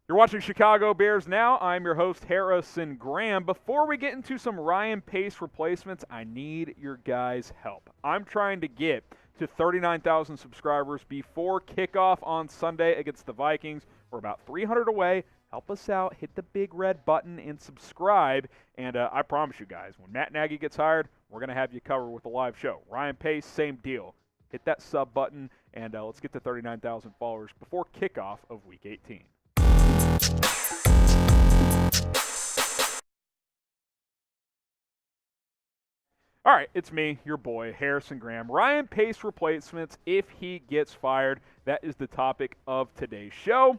You're watching Chicago Bears Now. I'm your host, Harrison Graham. Before we get into some Ryan Pace replacements, I need your guys' help. I'm trying to get to 39,000 subscribers before kickoff on Sunday against the Vikings. We're about 300 away. Help us out. Hit the big red button and subscribe. And I promise you guys, when Matt Nagy gets hired, we're going to have you covered with a live show. Ryan Pace, same deal. Hit that sub button, and let's get to 39,000 followers before kickoff of Week 18. All right, it's me, your boy, Harrison Graham. Ryan Pace replacements if he gets fired. That is the topic of today's show.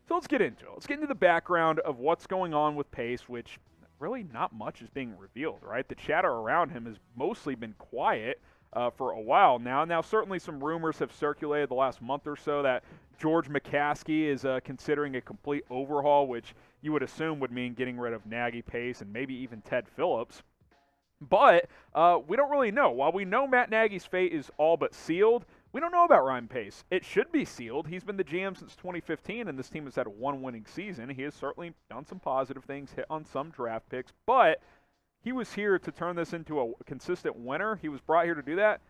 So let's get into it. Let's get into the background of what's going on with Pace, which really not much is being revealed, right? The chatter around him has mostly been quiet for a while now. Now, certainly some rumors have circulated the last month or so that George McCaskey is considering a complete overhaul, which you would assume would mean getting rid of Nagy, Pace, and maybe even Ted Phillips. But we don't really know. While we know Matt Nagy's fate is all but sealed, we don't know about Ryan Pace. It should be sealed. He's been the GM since 2015, and this team has had one winning season. He has certainly done some positive things, hit on some draft picks, but he was here to turn this into a consistent winner. He was brought here to do that.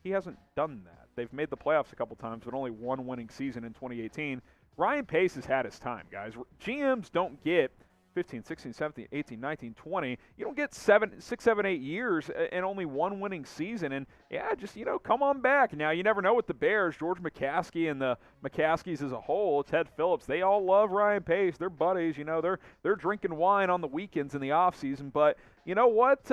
He hasn't done that. They've made the playoffs a couple times, but only one winning season in 2018. Ryan Pace has had his time, guys. GMs don't get 15, 16, 17, 18, 19, 20. You don't get 6, 7, 8 years and only one winning season. And, yeah, just, come on back. Now, you never know with the Bears. George McCaskey and the McCaskies as a whole, Ted Phillips, they all love Ryan Pace. They're buddies. They're drinking wine on the weekends in the offseason. But you know what?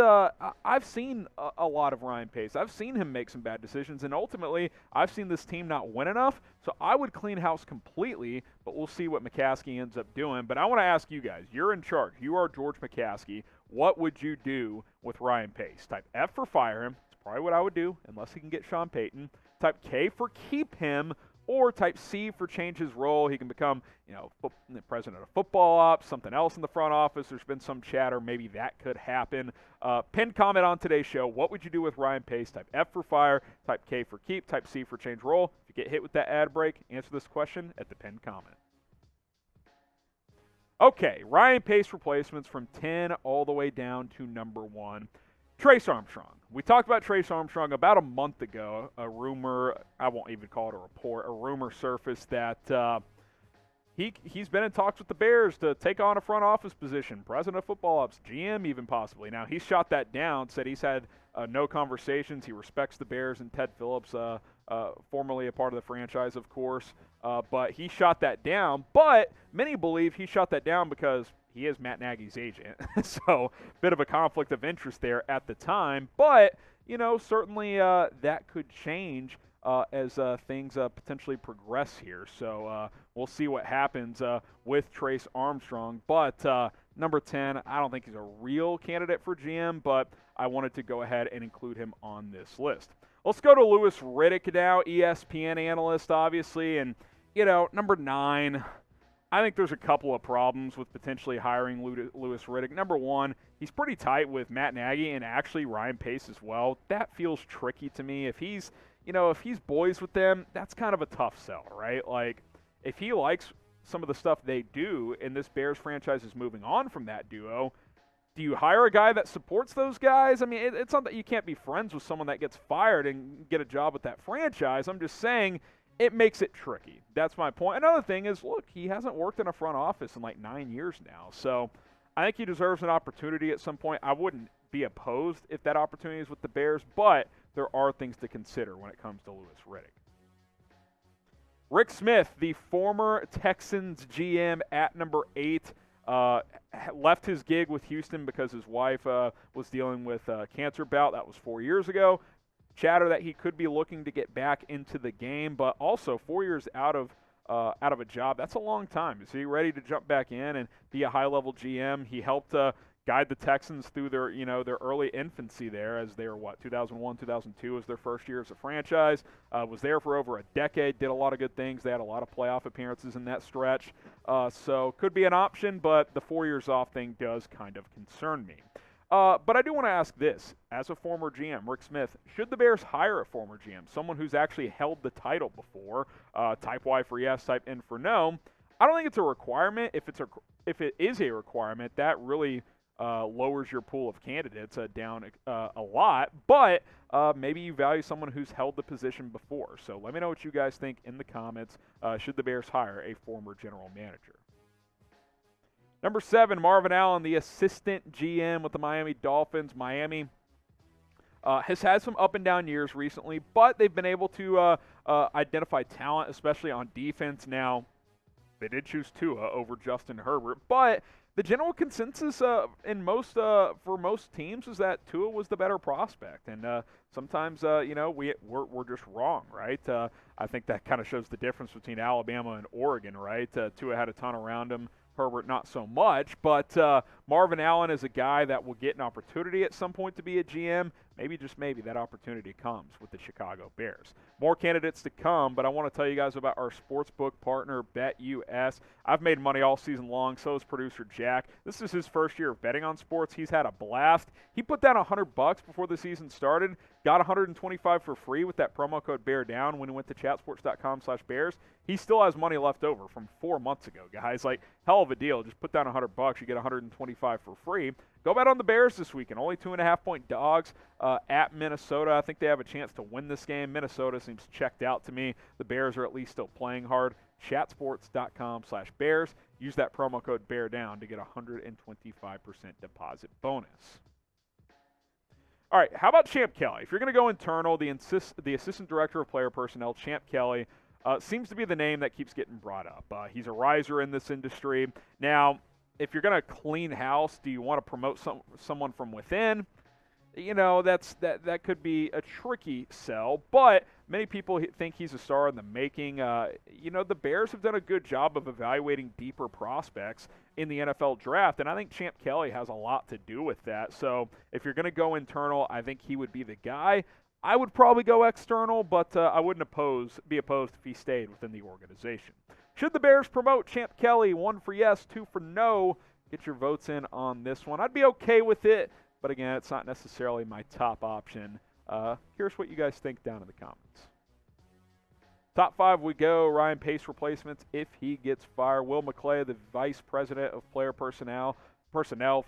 I've seen a lot of Ryan Pace. I've seen him make some bad decisions. And ultimately, I've seen this team not win enough. So I would clean house completely, but we'll see what McCaskey ends up doing. But I want to ask you guys, you're in charge. You are George McCaskey. What would you do with Ryan Pace? Type F for fire him. It's probably what I would do, unless he can get Sean Payton. Type K for keep him, or type C for change his role. He can become, president of football ops, something else in the front office. There's been some chatter. Maybe that could happen. Pin comment on today's show. What would you do with Ryan Pace? Type F for fire. Type K for keep. Type C for change role. If you get hit with that ad break, answer this question at the pinned comment. Okay, Ryan Pace replacements from 10 all the way down to number 1. Trace Armstrong. We talked about Trace Armstrong about a month ago. A rumor, I won't even call it a report, a rumor surfaced that he's been in talks with the Bears to take on a front office position, president of football ops, GM even possibly. Now, he shot that down, said he's had no conversations. He respects the Bears and Ted Phillips, formerly a part of the franchise, of course. But he shot that down. But many believe he shot that down because he is Matt Nagy's agent. So, bit of a conflict of interest there at the time. But, certainly that could change as things potentially progress here. So, we'll see what happens with Trace Armstrong. But number 10, I don't think he's a real candidate for GM, but I wanted to go ahead and include him on this list. Let's go to Louis Riddick now, ESPN analyst, obviously. And, number 9, I think there's a couple of problems with potentially hiring Louis Riddick. Number 1, he's pretty tight with Matt Nagy and actually Ryan Pace as well. That feels tricky to me. If he's boys with them, that's kind of a tough sell, right? Like, if he likes some of the stuff they do and this Bears franchise is moving on from that duo, do you hire a guy that supports those guys? I mean, it's not that you can't be friends with someone that gets fired and get a job with that franchise. I'm just saying it makes it tricky. That's my point. Another thing is, look, he hasn't worked in a front office in like 9 years now. So I think he deserves an opportunity at some point. I wouldn't be opposed if that opportunity is with the Bears, but there are things to consider when it comes to Louis Riddick. Rick Smith, the former Texans GM at number 8, left his gig with Houston because his wife was dealing with a cancer bout. That was 4 years ago. Chatter that he could be looking to get back into the game, but also 4 years out of a job. That's a long time. Is he ready to jump back in and be a high-level GM? He helped guide the Texans through their early infancy there, as they were 2001, 2002 was their first year as a franchise. Was there for over a decade. Did a lot of good things. They had a lot of playoff appearances in that stretch. So could be an option, but the 4 years off thing does kind of concern me. But I do want to ask this. As a former GM, Rick Smith, should the Bears hire a former GM, someone who's actually held the title before? Type Y for yes, type N for no. I don't think it's a requirement. If it is a requirement, that really lowers your pool of candidates down a lot. But maybe you value someone who's held the position before. So let me know what you guys think in the comments. Should the Bears hire a former general manager? Number 7, Marvin Allen, the assistant GM with the Miami Dolphins. Miami has had some up and down years recently, but they've been able to identify talent, especially on defense. Now, they did choose Tua over Justin Herbert, but the general consensus for most teams is that Tua was the better prospect, and sometimes we're just wrong, right? I think that kind of shows the difference between Alabama and Oregon, right? Tua had a ton around him. Herbert not so much, but Marvin Allen is a guy that will get an opportunity at some point to be a GM. Maybe, just maybe, that opportunity comes with the Chicago Bears. More candidates to come, but I want to tell you guys about our sportsbook partner, BetUS. I've made money all season long, so has producer Jack. This is his first year of betting on sports. He's had a blast. He put down $100 before the season started, got $125 for free with that promo code BEARDOWN when he went to chatsports.com/Bears. He still has money left over from 4 months ago, guys. Like, hell of a deal. Just put down $100, you get $125 for free. Go bet on the Bears this weekend. Only 2.5-point dogs at Minnesota. I think they have a chance to win this game. Minnesota seems checked out to me. The Bears are at least still playing hard. Chatsports.com/Bears. Use that promo code BEARDOWN to get a 125% deposit bonus. All right, how about Champ Kelly? If you're going to go internal, the assistant director of player personnel, Champ Kelly, seems to be the name that keeps getting brought up. He's a riser in this industry. Now, if you're going to clean house, do you want to promote someone from within? You know, that could be a tricky sell, but many people think he's a star in the making. The Bears have done a good job of evaluating deeper prospects in the NFL draft, and I think Champ Kelly has a lot to do with that. So if you're going to go internal, I think he would be the guy. I would probably go external, but I wouldn't be opposed if he stayed within the organization. Should the Bears promote Champ Kelly? 1 for yes, 2 for no. Get your votes in on this one. I'd be okay with it, but again, it's not necessarily my top option. Here's what you guys think down in the comments. Top 5 we go. Ryan Pace replacements if he gets fired. Will McClay, the vice president of player personnel for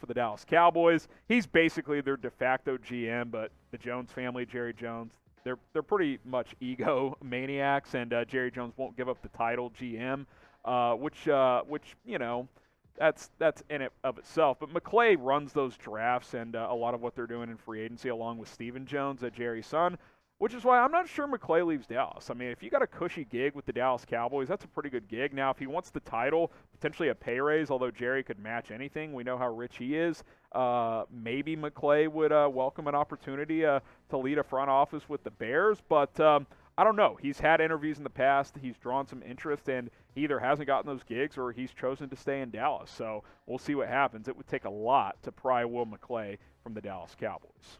the Dallas Cowboys. He's basically their de facto GM, but the Jones family, Jerry Jones, they're pretty much ego maniacs, and Jerry Jones won't give up the title GM, which that's in it of itself. But McClay runs those drafts and a lot of what they're doing in free agency, along with Stephen Jones, Jerry's son, which is why I'm not sure McClay leaves Dallas. I mean, if you got a cushy gig with the Dallas Cowboys, that's a pretty good gig. Now, if he wants the title, potentially a pay raise, although Jerry could match anything. We know how rich he is. Maybe McClay would welcome an opportunity to lead a front office with the Bears, but I don't know. He's had interviews in the past. He's drawn some interest, and he either hasn't gotten those gigs or he's chosen to stay in Dallas. So we'll see what happens. It would take a lot to pry Will McClay from the Dallas Cowboys.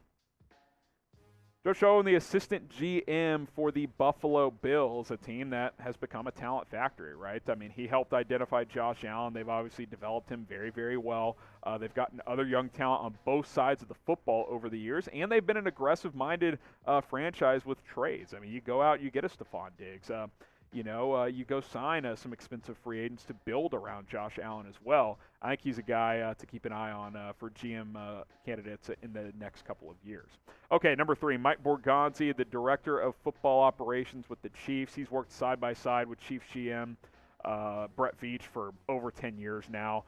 Joe Schoen, the assistant GM for the Buffalo Bills, a team that has become a talent factory, right? I mean, he helped identify Josh Allen. They've obviously developed him very, very well. They've gotten other young talent on both sides of the football over the years, and they've been an aggressive-minded franchise with trades. I mean, you go out, you get a Stephon Diggs. You go sign some expensive free agents to build around Josh Allen as well. I think he's a guy to keep an eye on for GM candidates in the next couple of years. Okay, number 3, Mike Borgonzi, the director of football operations with the Chiefs. He's worked side by side with Chiefs GM Brett Veach for over 10 years now.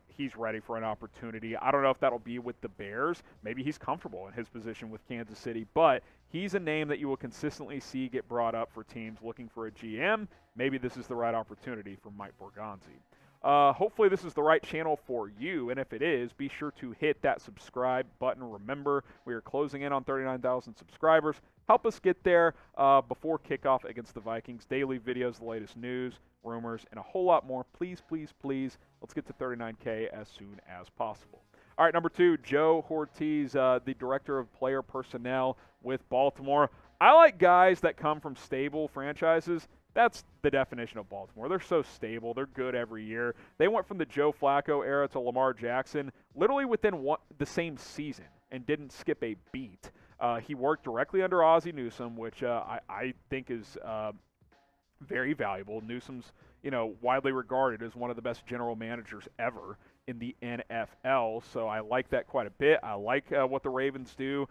He's ready for an opportunity. I don't know if that'll be with the Bears. Maybe he's comfortable in his position with Kansas City, but he's a name that you will consistently see get brought up for teams looking for a GM. Maybe this is the right opportunity for Mike Borgonzi. Hopefully this is the right channel for you, and if it is, be sure to hit that subscribe button. Remember, we are closing in on 39,000 subscribers. Help us get there before kickoff against the Vikings. Daily videos, the latest news, rumors, and a whole lot more. Please, please, please, let's get to 39K as soon as possible. All right, number 2, Joe Hortiz, the director of player personnel with Baltimore. I like guys that come from stable franchises. That's the definition of Baltimore. They're so stable. They're good every year. They went from the Joe Flacco era to Lamar Jackson literally within the same season and didn't skip a beat. He worked directly under Ozzie Newsome, which I think is very valuable. Newsome's, widely regarded as one of the best general managers ever in the NFL. So I like that quite a bit. I like what the Ravens do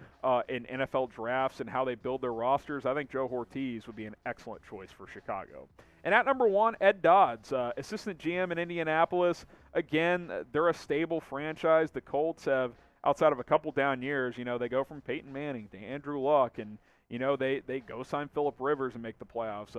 in NFL drafts and how they build their rosters. I think Joe Hortiz would be an excellent choice for Chicago. And at number 1, Ed Dodds, assistant GM in Indianapolis. Again, they're a stable franchise. The Colts have, outside of a couple down years, they go from Peyton Manning to Andrew Luck, and they go sign Phillip Rivers and make the playoffs.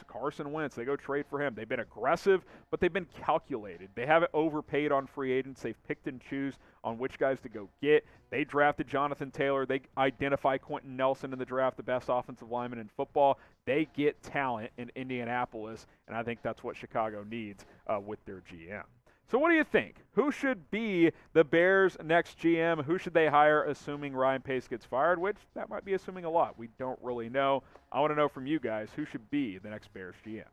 Carson Wentz, they go trade for him. They've been aggressive, but they've been calculated. They haven't overpaid on free agents. They've picked and choose on which guys to go get. They drafted Jonathan Taylor. They identify Quentin Nelson in the draft, the best offensive lineman in football. They get talent in Indianapolis, and I think that's what Chicago needs with their GM. So what do you think? Who should be the Bears' next GM? Who should they hire, assuming Ryan Pace gets fired? Which, that might be assuming a lot. We don't really know. I want to know from you guys, who should be the next Bears GM?